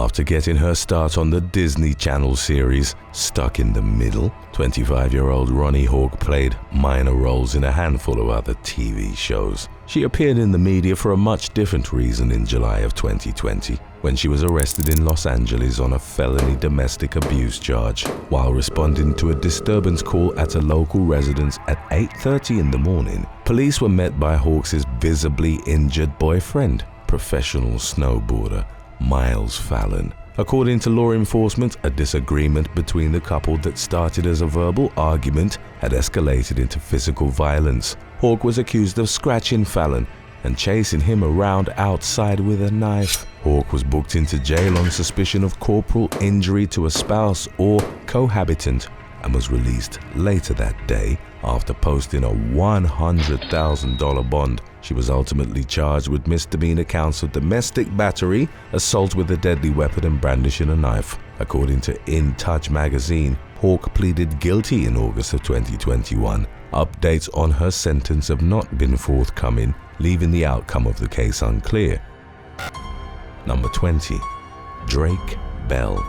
After getting her start on the Disney Channel series Stuck in the Middle, 25-year-old Ronni Hawk played minor roles in a handful of other TV shows. She appeared in the media for a much different reason in July of 2020, when she was arrested in Los Angeles on a felony domestic abuse charge while responding to a disturbance call at a local residence at 8:30 in the morning. Police were met by Hawks' visibly injured boyfriend, professional snowboarder Miles Fallon. According to law enforcement, a disagreement between the couple that started as a verbal argument had escalated into physical violence. Hawk was accused of scratching Fallon and chasing him around outside with a knife. Hawk was booked into jail on suspicion of corporal injury to a spouse or cohabitant and was released later that day after posting a $100,000 bond. She was ultimately charged with misdemeanor counts of domestic battery, assault with a deadly weapon, and brandishing a knife. According to In Touch magazine, Hawk pleaded guilty in August of 2021. Updates on her sentence have not been forthcoming, leaving the outcome of the case unclear. Number 20. Drake Bell.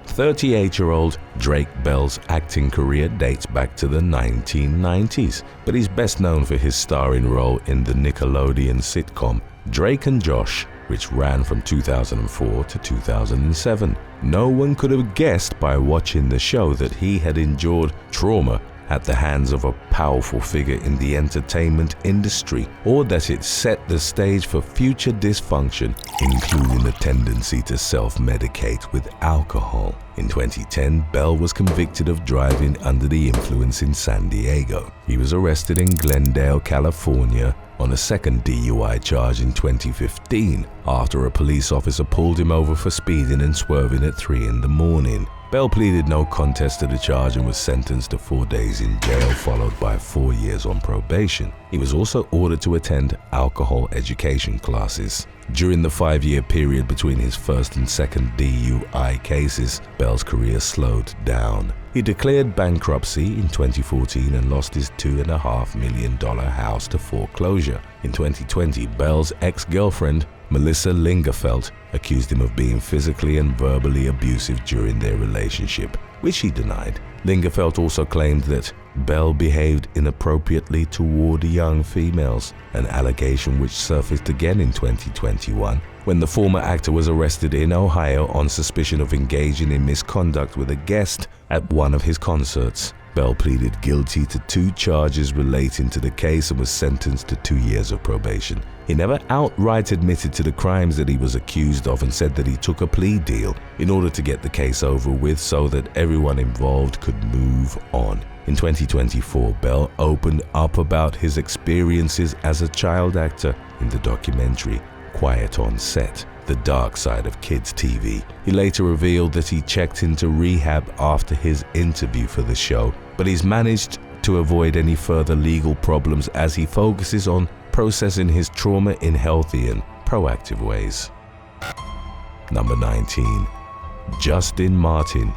38-year-old Drake Bell's acting career dates back to the 1990s, but he's best known for his starring role in the Nickelodeon sitcom Drake and Josh, which ran from 2004 to 2007. No one could have guessed by watching the show that he had endured trauma at the hands of a powerful figure in the entertainment industry, or that it set the stage for future dysfunction, including a tendency to self-medicate with alcohol. In 2010, Bell was convicted of driving under the influence in San Diego. He was arrested in Glendale, California, on a second DUI charge in 2015 after a police officer pulled him over for speeding and swerving at 3 in the morning. Bell pleaded no contest to the charge and was sentenced to 4 days in jail, followed by 4 years on probation. He was also ordered to attend alcohol education classes. During the 5-year period between his first and second DUI cases, Bell's career slowed down. He declared bankruptcy in 2014 and lost his $2.5 million house to foreclosure. In 2020, Bell's ex-girlfriend, Melissa Lingerfeld, accused him of being physically and verbally abusive during their relationship, which he denied. Lingerfeld also claimed that Bell behaved inappropriately toward young females, an allegation which surfaced again in 2021 when the former actor was arrested in Ohio on suspicion of engaging in misconduct with a guest at one of his concerts. Bell pleaded guilty to 2 charges relating to the case and was sentenced to 2 years of probation. He never outright admitted to the crimes that he was accused of and said that he took a plea deal in order to get the case over with so that everyone involved could move on. In 2024, Bell opened up about his experiences as a child actor in the documentary Quiet on Set, The Dark Side of Kids TV. He later revealed that he checked into rehab after his interview for the show, but he's managed to avoid any further legal problems as he focuses on processing his trauma in healthy and proactive ways. Number 19. Justin Martin.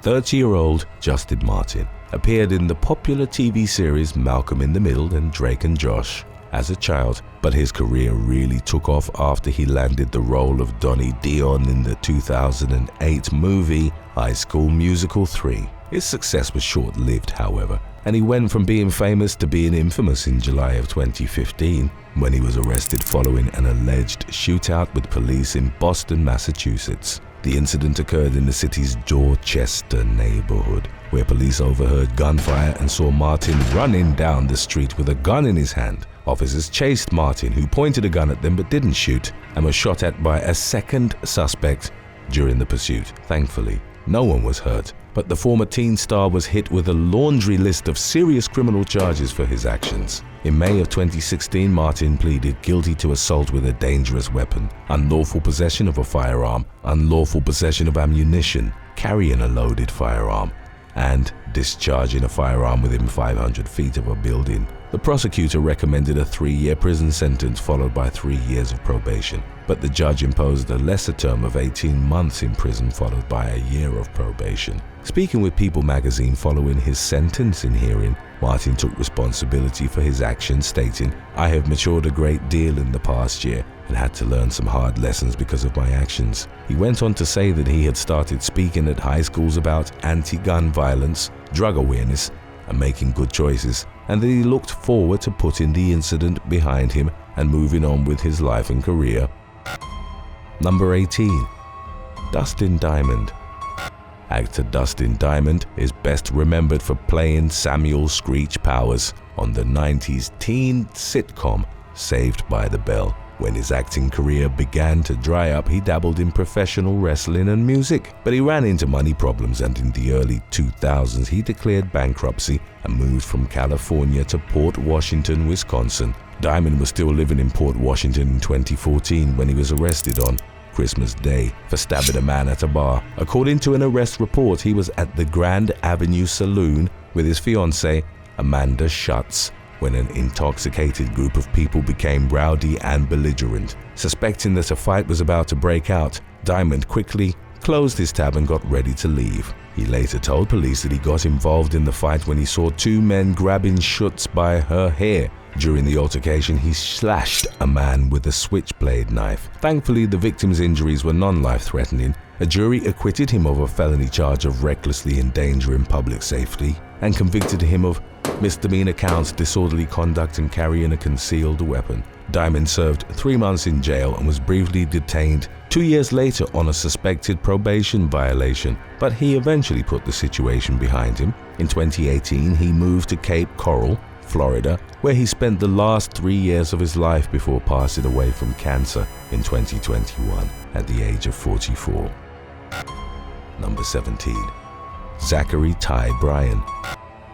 30-year-old Justin Martin appeared in the popular TV series Malcolm in the Middle and Drake and Josh as a child, but his career really took off after he landed the role of Donnie Dion in the 2008 movie High School Musical 3. His success was short-lived, however, and he went from being famous to being infamous in July of 2015 when he was arrested following an alleged shootout with police in Boston, Massachusetts. The incident occurred in the city's Dorchester neighborhood, where police overheard gunfire and saw Martin running down the street with a gun in his hand. Officers chased Martin, who pointed a gun at them but didn't shoot, and was shot at by a second suspect during the pursuit. Thankfully, no one was hurt, but the former teen star was hit with a laundry list of serious criminal charges for his actions. In May of 2016, Martin pleaded guilty to assault with a dangerous weapon, unlawful possession of a firearm, unlawful possession of ammunition, carrying a loaded firearm, and discharging a firearm within 500 feet of a building. The prosecutor recommended a 3-year prison sentence followed by 3 years of probation, but the judge imposed a lesser term of 18 months in prison followed by a year of probation. Speaking with People magazine following his sentencing hearing, Martin took responsibility for his actions, stating, "I have matured a great deal in the past year and had to learn some hard lessons because of my actions." He went on to say that he had started speaking at high schools about anti-gun violence, drug awareness, and making good choices, and that he looked forward to putting the incident behind him and moving on with his life and career. Number 18. Dustin Diamond. Actor Dustin Diamond is best remembered for playing Samuel Screech Powers on the 90s teen sitcom Saved by the Bell. When his acting career began to dry up, he dabbled in professional wrestling and music, but he ran into money problems, and in the early 2000s he declared bankruptcy and moved from California to Port Washington, Wisconsin. Diamond was still living in Port Washington in 2014 when he was arrested on Christmas Day for stabbing a man at a bar. According to an arrest report, he was at the Grand Avenue Saloon with his fiancée, Amanda Schutz, when an intoxicated group of people became rowdy and belligerent. Suspecting that a fight was about to break out, Diamond quickly closed his tab and got ready to leave. He later told police that he got involved in the fight when he saw two men grabbing Schutz by her hair. During the altercation, he slashed a man with a switchblade knife. Thankfully, the victim's injuries were non-life-threatening. A jury acquitted him of a felony charge of recklessly endangering public safety and convicted him of misdemeanor counts, disorderly conduct, and carrying a concealed weapon. Diamond served 3 months in jail and was briefly detained 2 years later on a suspected probation violation, but he eventually put the situation behind him. In 2018, he moved to Cape Coral, Florida, where he spent the last 3 years of his life before passing away from cancer in 2021 at the age of 44. Number 17. Zachary Ty Bryan.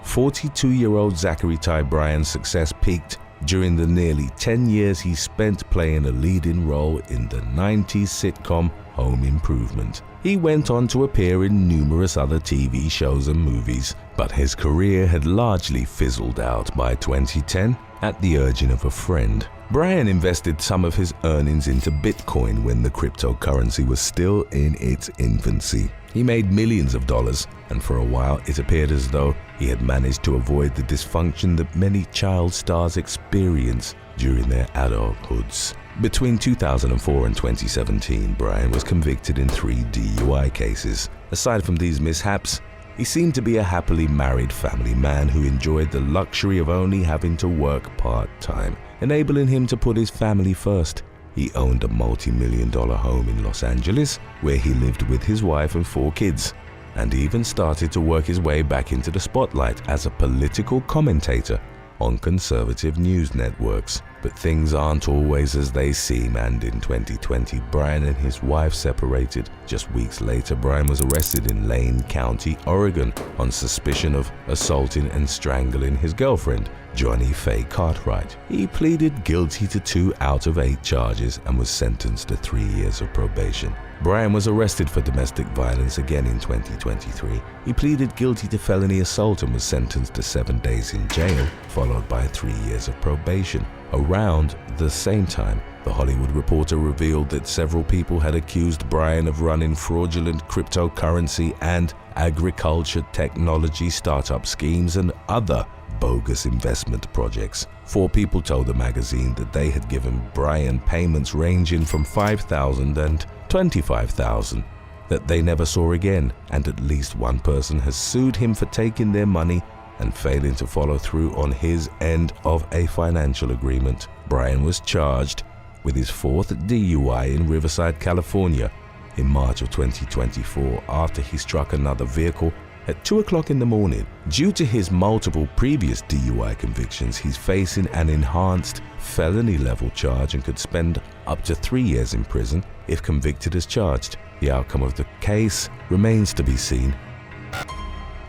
42-year-old Zachary Ty Bryan's success peaked during the nearly 10 years he spent playing a leading role in the 90s sitcom Home Improvement. He went on to appear in numerous other TV shows and movies, but his career had largely fizzled out by 2010 at the urging of a friend. Bryan invested some of his earnings into Bitcoin when the cryptocurrency was still in its infancy. He made millions of dollars, and for a while it appeared as though he had managed to avoid the dysfunction that many child stars experience during their adulthoods. Between 2004 and 2017, Bryan was convicted in 3 DUI cases. Aside from these mishaps, he seemed to be a happily married family man who enjoyed the luxury of only having to work part-time, enabling him to put his family first. He owned a multi-million-dollar home in Los Angeles, where he lived with his wife and 4 kids, and even started to work his way back into the spotlight as a political commentator on conservative news networks. But things aren't always as they seem, and in 2020, Bryan and his wife separated. Just weeks later, Bryan was arrested in Lane County, Oregon, on suspicion of assaulting and strangling his girlfriend, Johnny Faye Cartwright. He pleaded guilty to 2 out of 8 charges and was sentenced to 3 years of probation. Bryan was arrested for domestic violence again in 2023. He pleaded guilty to felony assault and was sentenced to 7 days in jail, followed by 3 years of probation. Around the same time, The Hollywood Reporter revealed that several people had accused Bryan of running fraudulent cryptocurrency and agriculture technology startup schemes and other bogus investment projects. 4 people told the magazine that they had given Bryan payments ranging from $5,000 and $25,000 that they never saw again, and at least one person has sued him for taking their money and failing to follow through on his end of a financial agreement. Bryan was charged with his 4th DUI in Riverside, California in March of 2024 after he struck another vehicle at 2 o'clock in the morning. Due to his multiple previous DUI convictions, he's facing an enhanced felony level charge and could spend up to 3 years in prison if convicted as charged. The outcome of the case remains to be seen.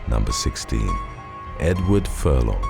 Number 16. Edward Furlong.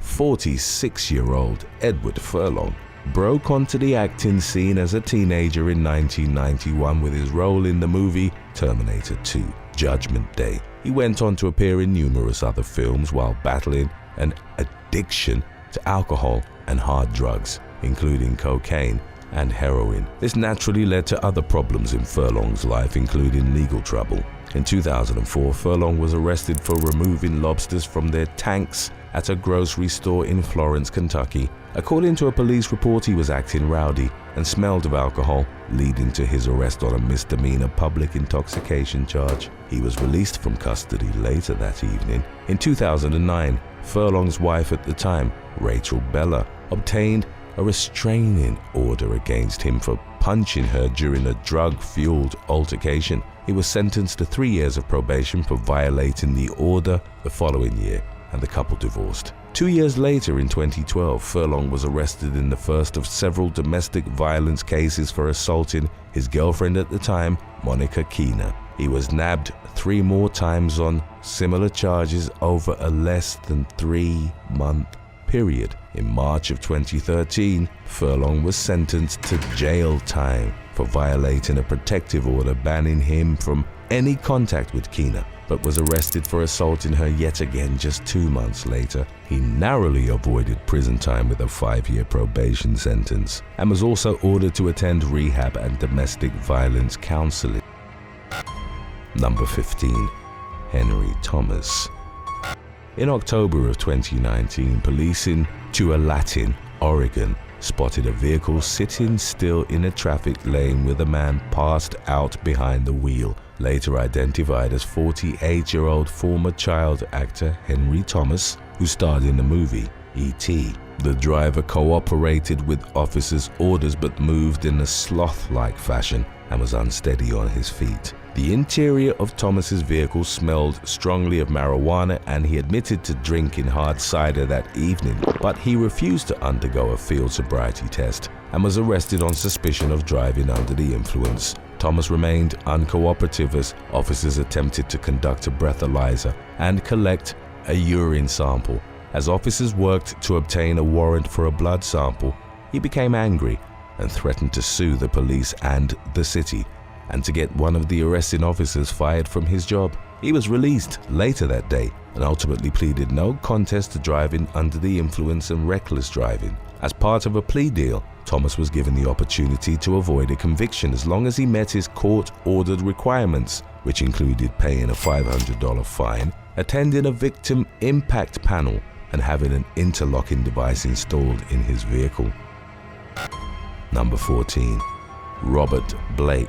46-year-old Edward Furlong broke onto the acting scene as a teenager in 1991 with his role in the movie Terminator 2: Judgment Day. He went on to appear in numerous other films while battling an addiction to alcohol and hard drugs, including cocaine, and heroin. This naturally led to other problems in Furlong's life, including legal trouble. In 2004, Furlong was arrested for removing lobsters from their tanks at a grocery store in Florence, Kentucky. According to a police report, he was acting rowdy and smelled of alcohol, leading to his arrest on a misdemeanor public intoxication charge. He was released from custody later that evening. In 2009, Furlong's wife at the time, Rachel Bella, obtained a restraining order against him for punching her during a drug-fueled altercation. He was sentenced to 3 years of probation for violating the order the following year, and the couple divorced. 2 years later, in 2012, Furlong was arrested in the first of several domestic violence cases for assaulting his girlfriend at the time, Monica Keena. He was nabbed 3 more times on similar charges over a less than 3-month period. In March of 2013, Furlong was sentenced to jail time for violating a protective order banning him from any contact with Keena, but was arrested for assaulting her yet again just 2 months later. He narrowly avoided prison time with a 5-year probation sentence, and was also ordered to attend rehab and domestic violence counseling. Number 15. Henry Thomas. In October of 2019, police in Tualatin, Oregon, spotted a vehicle sitting still in a traffic lane with a man passed out behind the wheel, later identified as 48-year-old former child actor Henry Thomas, who starred in the movie E.T. The driver cooperated with officers' orders but moved in a sloth-like fashion and was unsteady on his feet. The interior of Thomas's vehicle smelled strongly of marijuana, and he admitted to drinking hard cider that evening, but he refused to undergo a field sobriety test and was arrested on suspicion of driving under the influence. Thomas remained uncooperative as officers attempted to conduct a breathalyzer and collect a urine sample. As officers worked to obtain a warrant for a blood sample, he became angry and threatened to sue the police and the city, and to get one of the arresting officers fired from his job. He was released later that day and ultimately pleaded no contest to driving under the influence and reckless driving. As part of a plea deal, Thomas was given the opportunity to avoid a conviction as long as he met his court-ordered requirements, which included paying a $500 fine, attending a victim impact panel, and having an interlocking device installed in his vehicle. Number 14. Robert Blake.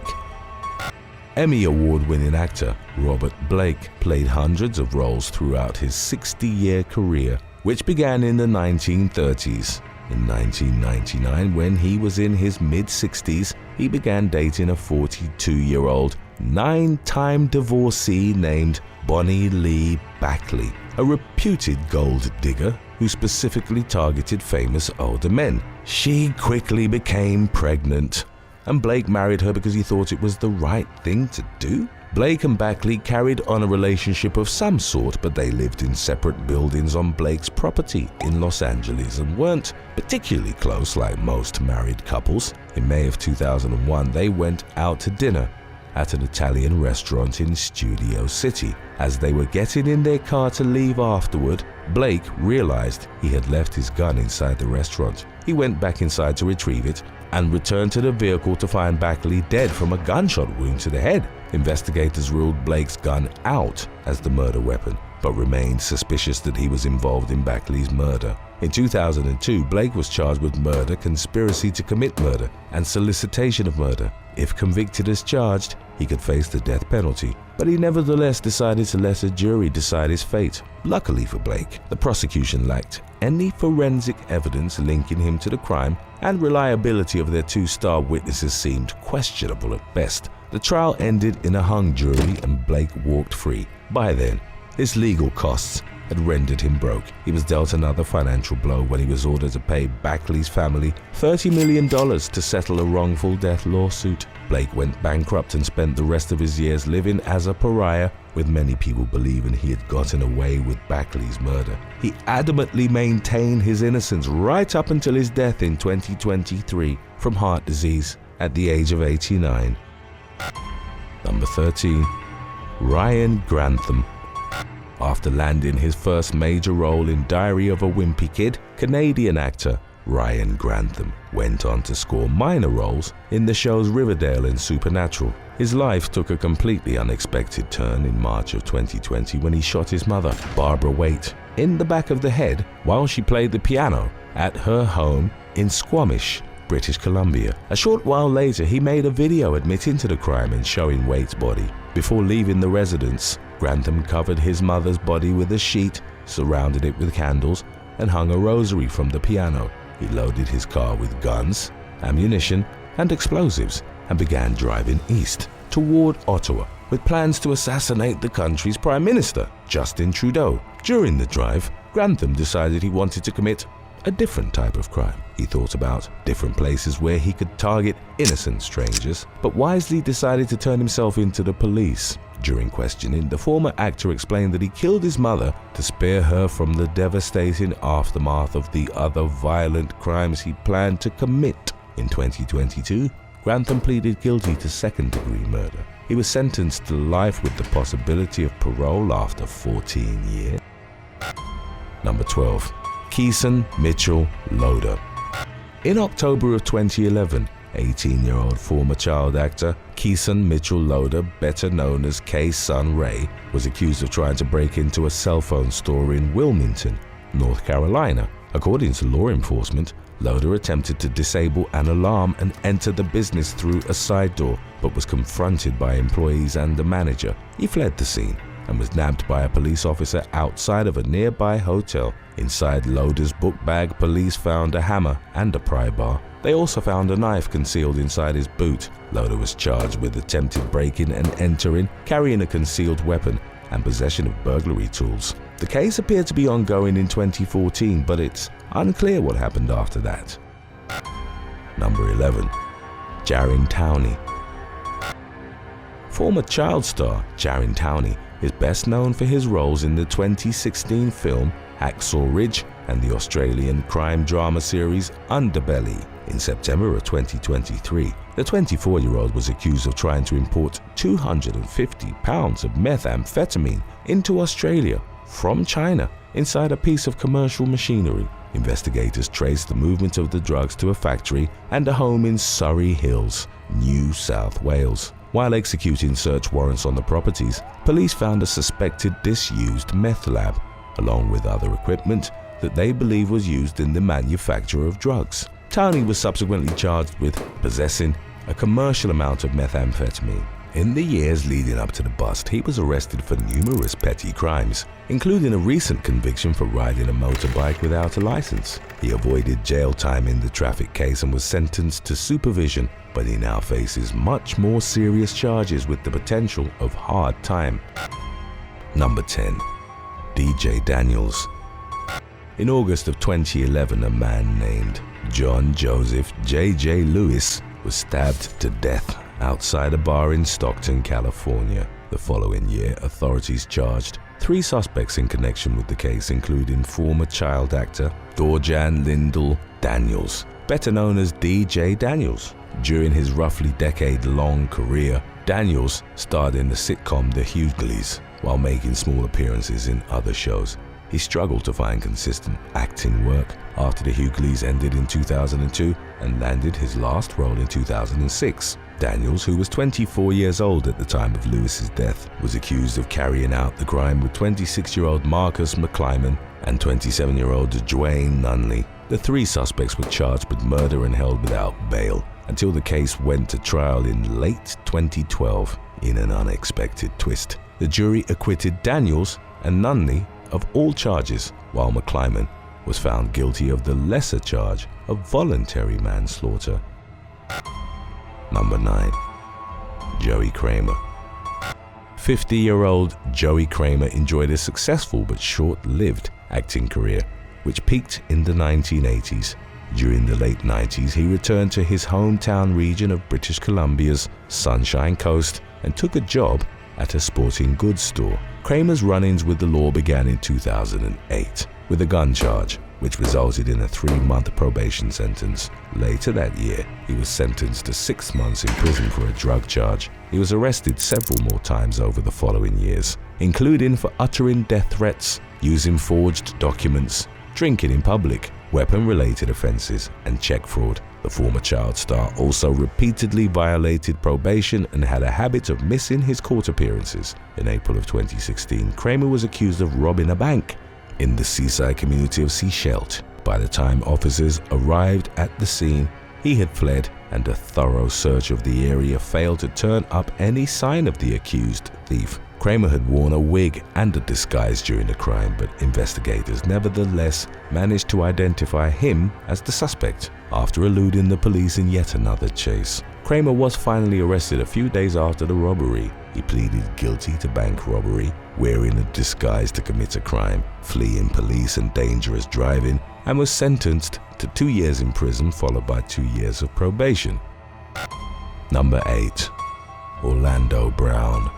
Emmy Award-winning actor Robert Blake played hundreds of roles throughout his 60-year career, which began in the 1930s. In 1999, when he was in his mid-60s, he began dating a 42-year-old, 9-time divorcee named Bonnie Lee Backley, a reputed gold digger who specifically targeted famous older men. She quickly became pregnant, and Blake married her because he thought it was the right thing to do. Blake and Backley carried on a relationship of some sort, but they lived in separate buildings on Blake's property in Los Angeles and weren't particularly close like most married couples. In May of 2001, they went out to dinner at an Italian restaurant in Studio City. As they were getting in their car to leave afterward, Blake realized he had left his gun inside the restaurant. He went back inside to retrieve it and returned to the vehicle to find Backley dead from a gunshot wound to the head. Investigators ruled Blake's gun out as the murder weapon, but remained suspicious that he was involved in Backley's murder. In 2002, Blake was charged with murder, conspiracy to commit murder, and solicitation of murder. If convicted as charged, he could face the death penalty, but he nevertheless decided to let a jury decide his fate. Luckily for Blake, the prosecution lacked any forensic evidence linking him to the crime, and reliability of their 2 star witnesses seemed questionable at best. The trial ended in a hung jury and Blake walked free. By then, his legal costs had rendered him broke. He was dealt another financial blow when he was ordered to pay Backley's family $30 million to settle a wrongful death lawsuit. Blake went bankrupt and spent the rest of his years living as a pariah, with many people believing he had gotten away with Backley's murder. He adamantly maintained his innocence right up until his death in 2023 from heart disease at the age of 89. Number 13. Ryan Grantham. After landing his first major role in Diary of a Wimpy Kid, Canadian actor Ryan Grantham went on to score minor roles in the shows Riverdale and Supernatural. His life took a completely unexpected turn in March of 2020 when he shot his mother, Barbara Waite, in the back of the head while she played the piano at her home in Squamish, British Columbia. A short while later, he made a video admitting to the crime and showing Waite's body. Before leaving the residence, Grantham covered his mother's body with a sheet, surrounded it with candles, and hung a rosary from the piano. He loaded his car with guns, ammunition, and explosives and began driving east toward Ottawa with plans to assassinate the country's Prime Minister, Justin Trudeau. During the drive, Grantham decided he wanted to commit a different type of crime. He thought about different places where he could target innocent strangers, but wisely decided to turn himself into the police. During questioning, the former actor explained that he killed his mother to spare her from the devastating aftermath of the other violent crimes he planned to commit. In 2022, Grantham pleaded guilty to second-degree murder. He was sentenced to life with the possibility of parole after 14 years. Number 12. Kesun Mitchell Loder. In October of 2011, 18-year-old former child actor Kesun Mitchell Loder, better known as K-Sun Ray, was accused of trying to break into a cell phone store in Wilmington, North Carolina. According to law enforcement, Loder attempted to disable an alarm and enter the business through a side door, but was confronted by employees and the manager. He fled the scene and was nabbed by a police officer outside of a nearby hotel. Inside Loder's book bag, police found a hammer and a pry bar. They also found a knife concealed inside his boot. Loder was charged with attempted break-in and entering, carrying a concealed weapon, and possession of burglary tools. The case appeared to be ongoing in 2014, but it's unclear what happened after that. Number 11. Jarin Towney. Former child star Jarin Towney is best known for his roles in the 2016 film Hacksaw Ridge and the Australian crime drama series Underbelly. In September of 2023, the 24-year-old was accused of trying to import 250 pounds of methamphetamine into Australia from China inside a piece of commercial machinery. Investigators traced the movement of the drugs to a factory and a home in Surrey Hills, New South Wales. While executing search warrants on the properties, police found a suspected disused meth lab, along with other equipment that they believe was used in the manufacture of drugs. Towney was subsequently charged with possessing a commercial amount of methamphetamine. In the years leading up to the bust, he was arrested for numerous petty crimes, including a recent conviction for riding a motorbike without a license. He avoided jail time in the traffic case and was sentenced to supervision, but he now faces much more serious charges with the potential of hard time. Number 10. DJ Daniels. In August of 2011, a man named John Joseph J.J. Lewis was stabbed to death outside a bar in Stockton, California. The following year, authorities charged 3 suspects in connection with the case, including former child actor Dorjan Lyndall Daniels, better known as DJ Daniels. During his roughly decade-long career, Daniels starred in the sitcom The Hughleys while making small appearances in other shows. He struggled to find consistent acting work after The Hughleys ended in 2002 and landed his last role in 2006. Daniels, who was 24 years old at the time of Lewis's death, was accused of carrying out the crime with 26-year-old Marcus McClyman and 27-year-old Dwayne Nunley. The 3 suspects were charged with murder and held without bail until the case went to trial in late 2012 in an unexpected twist. The jury acquitted Daniels and Nunley of all charges, while McClyman was found guilty of the lesser charge of voluntary manslaughter. Number 9. Joey Cramer. 50-year-old Joey Cramer enjoyed a successful but short-lived acting career, which peaked in the 1980s. During the late 90s, he returned to his hometown region of British Columbia's Sunshine Coast and took a job at a sporting goods store. Cramer's run-ins with the law began in 2008 with a gun charge, which resulted in a 3-month probation sentence. Later that year, he was sentenced to 6 months in prison for a drug charge. He was arrested several more times over the following years, including for uttering death threats, using forged documents, drinking in public, weapon-related offenses, and check fraud. The former child star also repeatedly violated probation and had a habit of missing his court appearances. In April of 2016, Cramer was accused of robbing a bank in the seaside community of Sechelt. By the time officers arrived at the scene, he had fled, and a thorough search of the area failed to turn up any sign of the accused thief. Cramer had worn a wig and a disguise during the crime, but investigators nevertheless managed to identify him as the suspect after eluding the police in yet another chase. Cramer was finally arrested a few days after the robbery. He pleaded guilty to bank robbery, wearing a disguise to commit a crime, fleeing police and dangerous driving, and was sentenced to 2 years in prison followed by 2 years of probation. Number 8. Orlando Brown.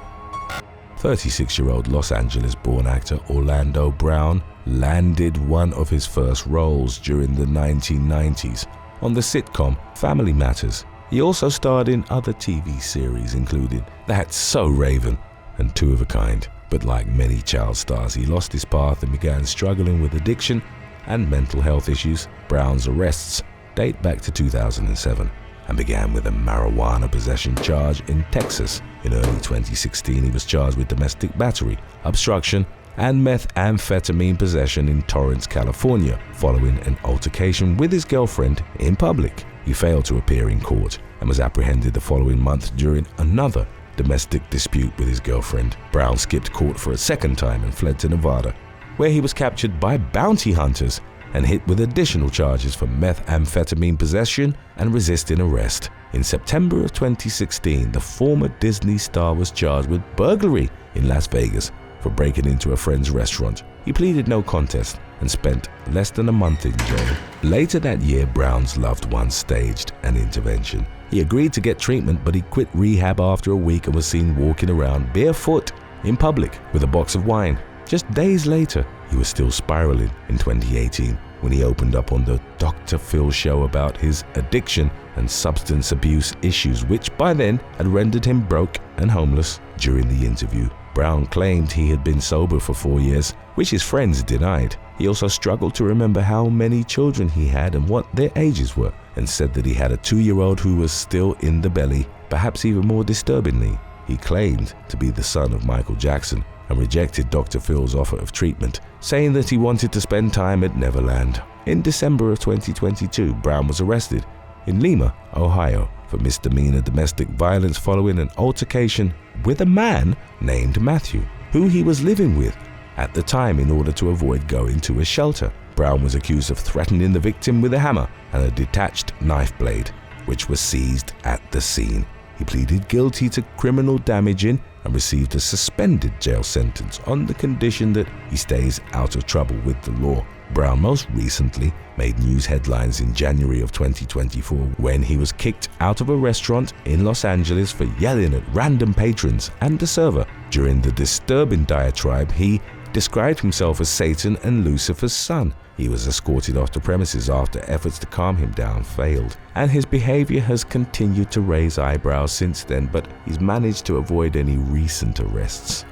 36-year-old Los Angeles-born actor Orlando Brown landed one of his first roles during the 1990s on the sitcom Family Matters. He also starred in other TV series including That's So Raven and Two of a Kind. But like many child stars, he lost his path and began struggling with addiction and mental health issues. Brown's arrests date back to 2007 and began with a marijuana possession charge in Texas. In early 2016, he was charged with domestic battery, obstruction, and methamphetamine possession in Torrance, California, following an altercation with his girlfriend in public. He failed to appear in court and was apprehended the following month during another domestic dispute with his girlfriend. Brown skipped court for a second time and fled to Nevada, where he was captured by bounty hunters and hit with additional charges for methamphetamine possession and resisting arrest. In September of 2016, the former Disney star was charged with burglary in Las Vegas for breaking into a friend's restaurant. He pleaded no contest and spent less than a month in jail. Later that year, Brown's loved one staged an intervention. He agreed to get treatment, but he quit rehab after a week and was seen walking around barefoot in public with a box of wine. Just days later, he was still spiraling. In 2018, when he opened up on the Dr. Phil show about his addiction and substance abuse issues, which by then had rendered him broke and homeless. During the interview, Brown claimed he had been sober for 4 years, which his friends denied. He also struggled to remember how many children he had and what their ages were, and said that he had a 2-year-old who was still in the belly. Perhaps even more disturbingly, he claimed to be the son of Michael Jackson and rejected Dr. Phil's offer of treatment, saying that he wanted to spend time at Neverland. In December of 2022, Brown was arrested in Lima, Ohio, for misdemeanor domestic violence following an altercation with a man named Matthew, who he was living with at the time in order to avoid going to a shelter. Brown was accused of threatening the victim with a hammer and a detached knife blade, which was seized at the scene. He pleaded guilty to criminal damaging and received a suspended jail sentence on the condition that he stays out of trouble with the law. Brown most recently made news headlines in January of 2024 when he was kicked out of a restaurant in Los Angeles for yelling at random patrons and a server. During the disturbing diatribe, he described himself as Satan and Lucifer's son. He was escorted off the premises after efforts to calm him down failed, and his behavior has continued to raise eyebrows since then, but he's managed to avoid any recent arrests.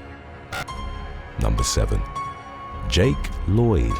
Number 7. Jake Lloyd.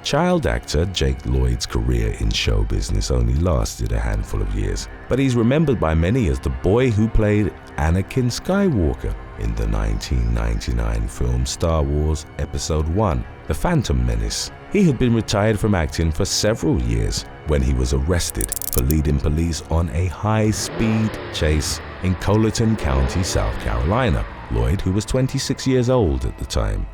Child actor Jake Lloyd's career in show business only lasted a handful of years, but he's remembered by many as the boy who played Anakin Skywalker in the 1999 film Star Wars Episode 1, The Phantom Menace. He had been retired from acting for several years when he was arrested for leading police on a high-speed chase in Colleton County, South Carolina. Lloyd, who was 26 years old at the time,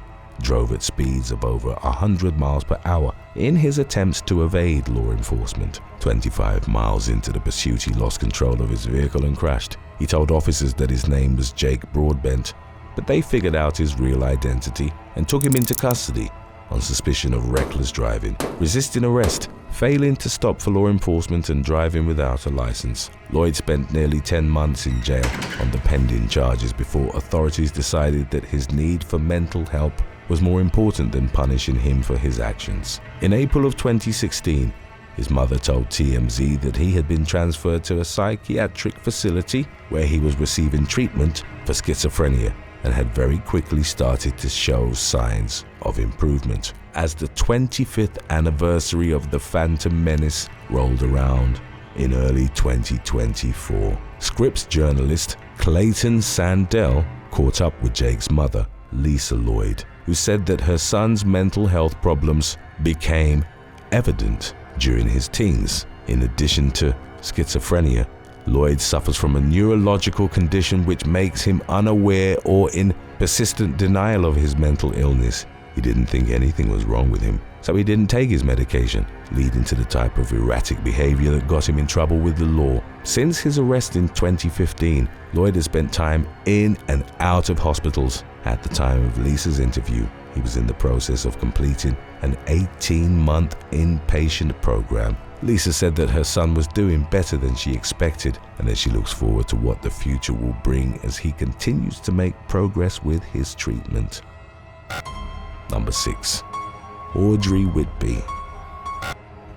drove at speeds of over 100 miles per hour in his attempts to evade law enforcement. 25 miles into the pursuit, he lost control of his vehicle and crashed. He told officers that his name was Jake Broadbent, but they figured out his real identity and took him into custody on suspicion of reckless driving, resisting arrest, failing to stop for law enforcement, and driving without a license. Lloyd spent nearly 10 months in jail on the pending charges before authorities decided that his need for mental help was more important than punishing him for his actions. In April of 2016, his mother told TMZ that he had been transferred to a psychiatric facility where he was receiving treatment for schizophrenia and had very quickly started to show signs of improvement. as the 25th anniversary of The Phantom Menace rolled around in early 2024. Scripps journalist Clayton Sandell caught up with Jake's mother, Lisa Lloyd, who said that her son's mental health problems became evident during his teens. In addition to schizophrenia, Lloyd suffers from a neurological condition which makes him unaware or in persistent denial of his mental illness. He didn't think anything was wrong with him, so he didn't take his medication, leading to the type of erratic behavior that got him in trouble with the law. Since his arrest in 2015, Lloyd has spent time in and out of hospitals. At the time of Lisa's interview, he was in the process of completing an 18-month inpatient program. Lisa said that her son was doing better than she expected and that she looks forward to what the future will bring as he continues to make progress with his treatment. Number 6. Audrey Whitby.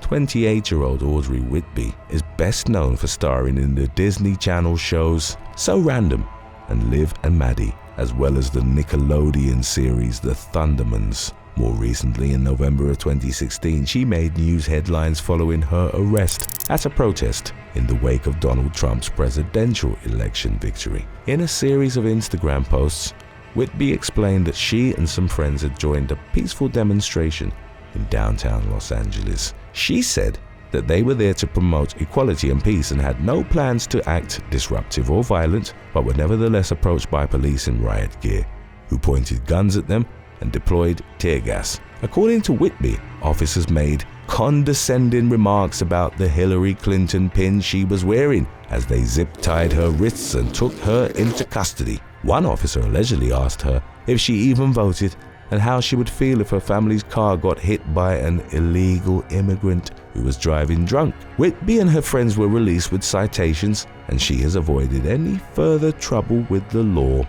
28-year-old Audrey Whitby is best known for starring in the Disney Channel shows So Random and Liv and Maddie, as well as the Nickelodeon series The Thundermans. More recently, in November of 2016, she made news headlines following her arrest at a protest in the wake of Donald Trump's presidential election victory. In a series of Instagram posts, Whitby explained that she and some friends had joined a peaceful demonstration in downtown Los Angeles. She said that they were there to promote equality and peace and had no plans to act disruptive or violent, but were nevertheless approached by police in riot gear, who pointed guns at them and deployed tear gas. According to Whitby, officers made condescending remarks about the Hillary Clinton pin she was wearing as they zip-tied her wrists and took her into custody. One officer allegedly asked her if she even voted and how she would feel if her family's car got hit by an illegal immigrant who was driving drunk. Whitby and her friends were released with citations, and she has avoided any further trouble with the law.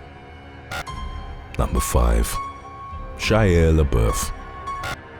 Number 5. Shia LaBeouf.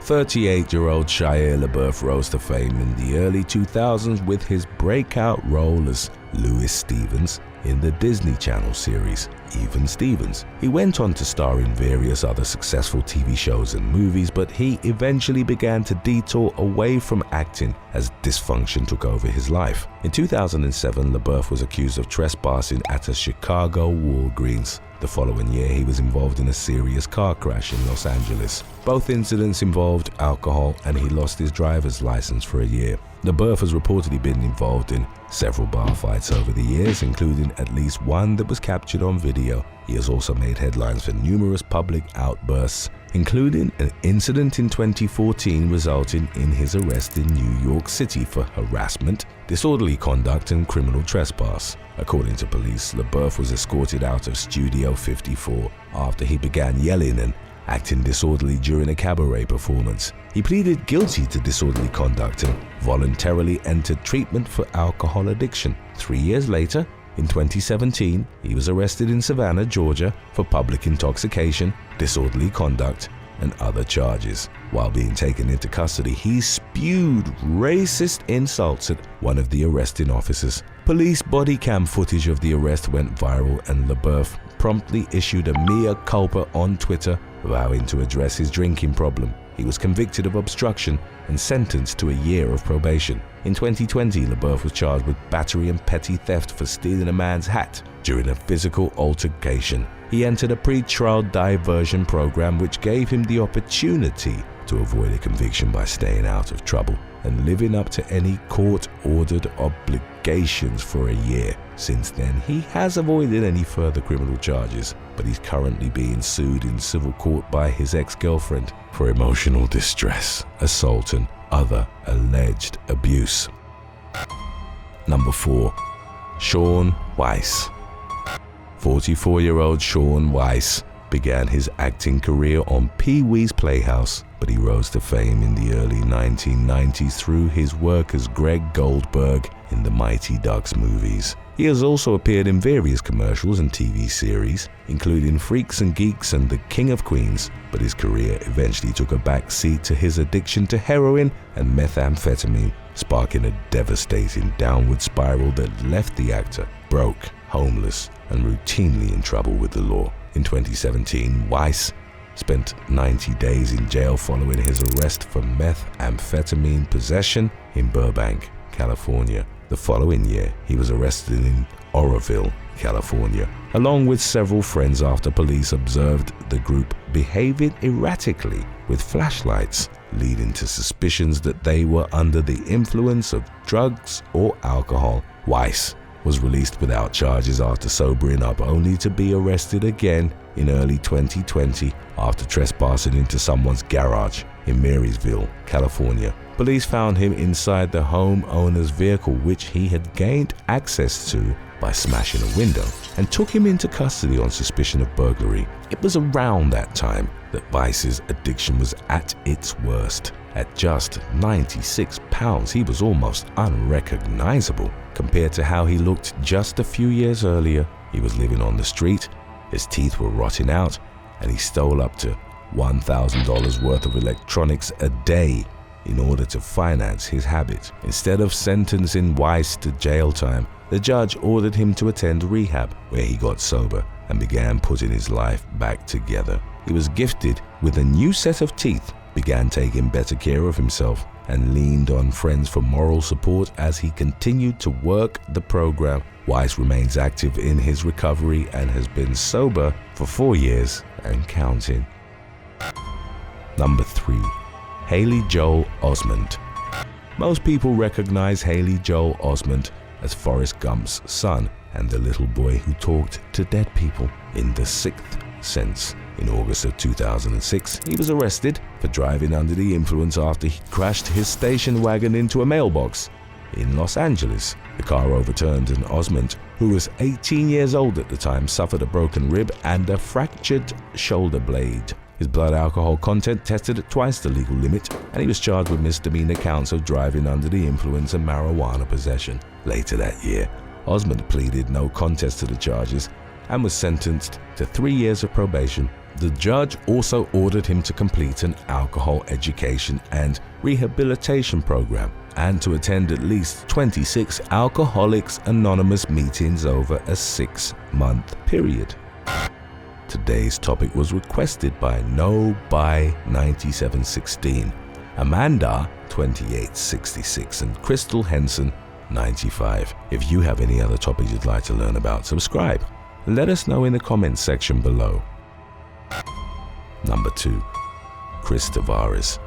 38-year-old Shia LaBeouf rose to fame in the early 2000s with his breakout role as Louis Stevens in the Disney Channel series Even Stevens. He went on to star in various other successful TV shows and movies, but he eventually began to detour away from acting as dysfunction took over his life. In 2007, LaBeouf was accused of trespassing at a Chicago Walgreens. The following year, he was involved in a serious car crash in Los Angeles. Both incidents involved alcohol, and he lost his driver's license for a year. LaBeouf has reportedly been involved in several bar fights over the years, including at least one that was captured on video. He has also made headlines for numerous public outbursts, including an incident in 2014 resulting in his arrest in New York City for harassment, disorderly conduct, and criminal trespass. According to police, LaBeouf was escorted out of Studio 54 after he began yelling and acting disorderly during a cabaret performance. He pleaded guilty to disorderly conduct and voluntarily entered treatment for alcohol addiction. 3 years later, in 2017, he was arrested in Savannah, Georgia for public intoxication, disorderly conduct, and other charges. While being taken into custody, he spewed racist insults at one of the arresting officers. Police body cam footage of the arrest went viral, and LaBeouf promptly issued a mea culpa on Twitter, vowing to address his drinking problem. He was convicted of obstruction and sentenced to a year of probation. In 2020, LaBeouf was charged with battery and petty theft for stealing a man's hat during a physical altercation. He entered a pre-trial diversion program which gave him the opportunity to avoid a conviction by staying out of trouble and living up to any court-ordered obligations for a year. Since then, he has avoided any further criminal charges, but he's currently being sued in civil court by his ex-girlfriend for emotional distress, assault, and other alleged abuse. Number 4. Shaun Weiss. 44-year-old Shaun Weiss began his acting career on Pee-wee's Playhouse, but he rose to fame in the early 1990s through his work as Greg Goldberg in the Mighty Ducks movies. He has also appeared in various commercials and TV series, including Freaks and Geeks and The King of Queens, but his career eventually took a back seat to his addiction to heroin and methamphetamine, sparking a devastating downward spiral that left the actor broke, homeless, and routinely in trouble with the law. In 2017, Weiss spent 90 days in jail following his arrest for methamphetamine possession in Burbank, California. The following year, he was arrested in Oroville, California, along with several friends after police observed the group behaving erratically with flashlights, leading to suspicions that they were under the influence of drugs or alcohol. Weiss was released without charges after sobering up, only to be arrested again in early 2020 after trespassing into someone's garage in Marysville, California. Police found him inside the homeowner's vehicle, which he had gained access to by smashing a window, and took him into custody on suspicion of burglary. It was around that time that Weiss's addiction was at its worst. At just 96 pounds, he was almost unrecognizable compared to how he looked just a few years earlier. He was living on the street, his teeth were rotting out, and he stole up to $1,000 worth of electronics a day in order to finance his habit. Instead of sentencing Weiss to jail time, the judge ordered him to attend rehab, where he got sober and began putting his life back together. He was gifted with a new set of teeth, began taking better care of himself, and leaned on friends for moral support as he continued to work the program. Weiss remains active in his recovery and has been sober for 4 years and counting. Number 3. Haley Joel Osment. Most people recognize Haley Joel Osment as Forrest Gump's son and the little boy who talked to dead people in The Sixth Sense. In August of 2006, he was arrested for driving under the influence after he crashed his station wagon into a mailbox in Los Angeles. The car overturned and Osment, who was 18 years old at the time, suffered a broken rib and a fractured shoulder blade. His blood alcohol content tested at twice the legal limit, and he was charged with misdemeanor counts of driving under the influence and marijuana possession. Later that year, Osment pleaded no contest to the charges and was sentenced to 3 years of probation. The judge also ordered him to complete an alcohol education and rehabilitation program and to attend at least 26 Alcoholics Anonymous meetings over a 6-month period. Today's topic was requested by NoBuy9716, Amanda 2866, and Crystal Henson 95. If you have any other topics you'd like to learn about, subscribe. Let us know in the comments section below. Number 2. Chris Tavarez.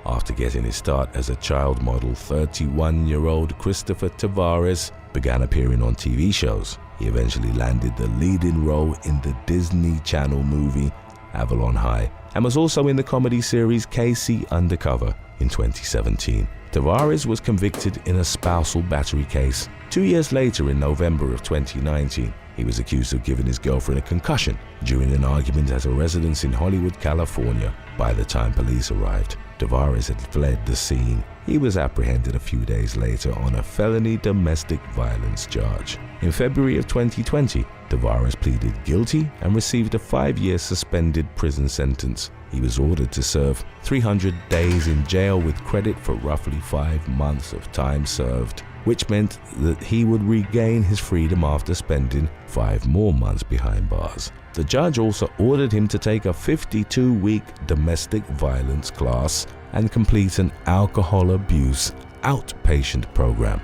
After getting his start as a child model, 31-year-old Christopher Tavarez began appearing on TV shows. He eventually landed the leading role in the Disney Channel movie Avalon High and was also in the comedy series KC Undercover in 2017. Tavarez was convicted in a spousal battery case. 2 years later, in November of 2019, he was accused of giving his girlfriend a concussion during an argument at a residence in Hollywood, California. By the time police arrived, Tavarez had fled the scene. He was apprehended a few days later on a felony domestic violence charge. In February of 2020, Tavarez pleaded guilty and received a 5-year suspended prison sentence. He was ordered to serve 300 days in jail with credit for roughly 5 months of time served, which meant that he would regain his freedom after spending 5 more months behind bars. The judge also ordered him to take a 52-week domestic violence class and complete an alcohol abuse outpatient program.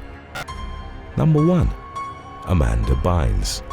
Number 1. Amanda Bynes.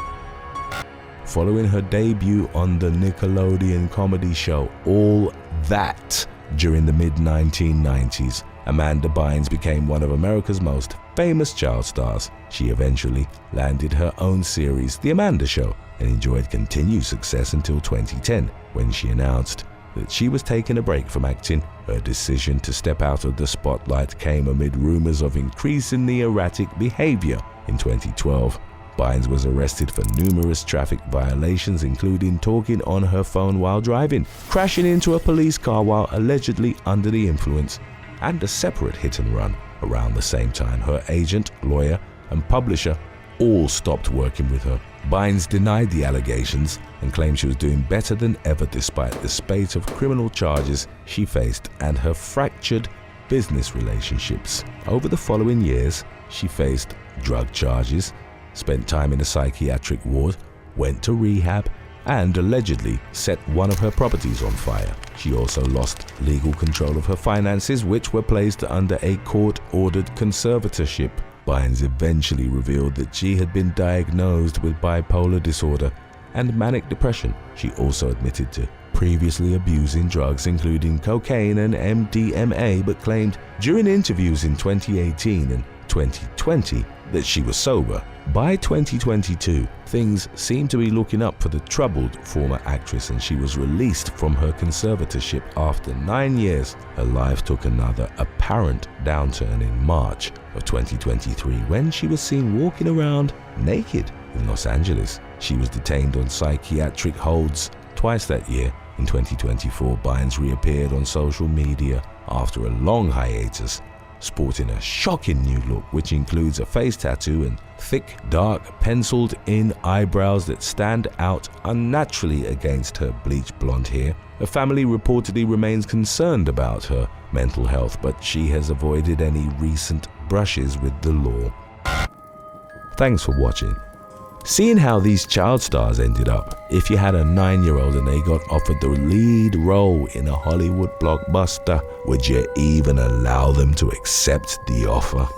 Following her debut on the Nickelodeon comedy show All That during the mid-1990s, Amanda Bynes became one of America's most famous child stars. She eventually landed her own series, The Amanda Show, and enjoyed continued success until 2010, when she announced that she was taking a break from acting. Her decision to step out of the spotlight came amid rumors of increasingly erratic behavior. In 2012, Bynes was arrested for numerous traffic violations, including talking on her phone while driving, crashing into a police car while allegedly under the influence, and a separate hit and run. Around the same time, her agent, lawyer, and publisher all stopped working with her. Bynes denied the allegations and claimed she was doing better than ever despite the spate of criminal charges she faced and her fractured business relationships. Over the following years, she faced drug charges, spent time in a psychiatric ward, went to rehab, and allegedly set one of her properties on fire. She also lost legal control of her finances, which were placed under a court-ordered conservatorship. Bynes eventually revealed that she had been diagnosed with bipolar disorder and manic depression. She also admitted to previously abusing drugs including cocaine and MDMA, but claimed during interviews in 2018 and 2020 that she was sober. By 2022, things seemed to be looking up for the troubled former actress, and she was released from her conservatorship after 9 years. Her life took another apparent downturn in March of 2023 when she was seen walking around naked in Los Angeles. She was detained on psychiatric holds twice that year. In 2024, Bynes reappeared on social media after a long hiatus, sporting a shocking new look which includes a face tattoo and thick, dark, penciled-in eyebrows that stand out unnaturally against her bleached blonde hair. Her family reportedly remains concerned about her mental health, but she has avoided any recent brushes with the law. Thanks for watching. Seeing how these child stars ended up, if you had a 9-year-old and they got offered the lead role in a Hollywood blockbuster, would you even allow them to accept the offer?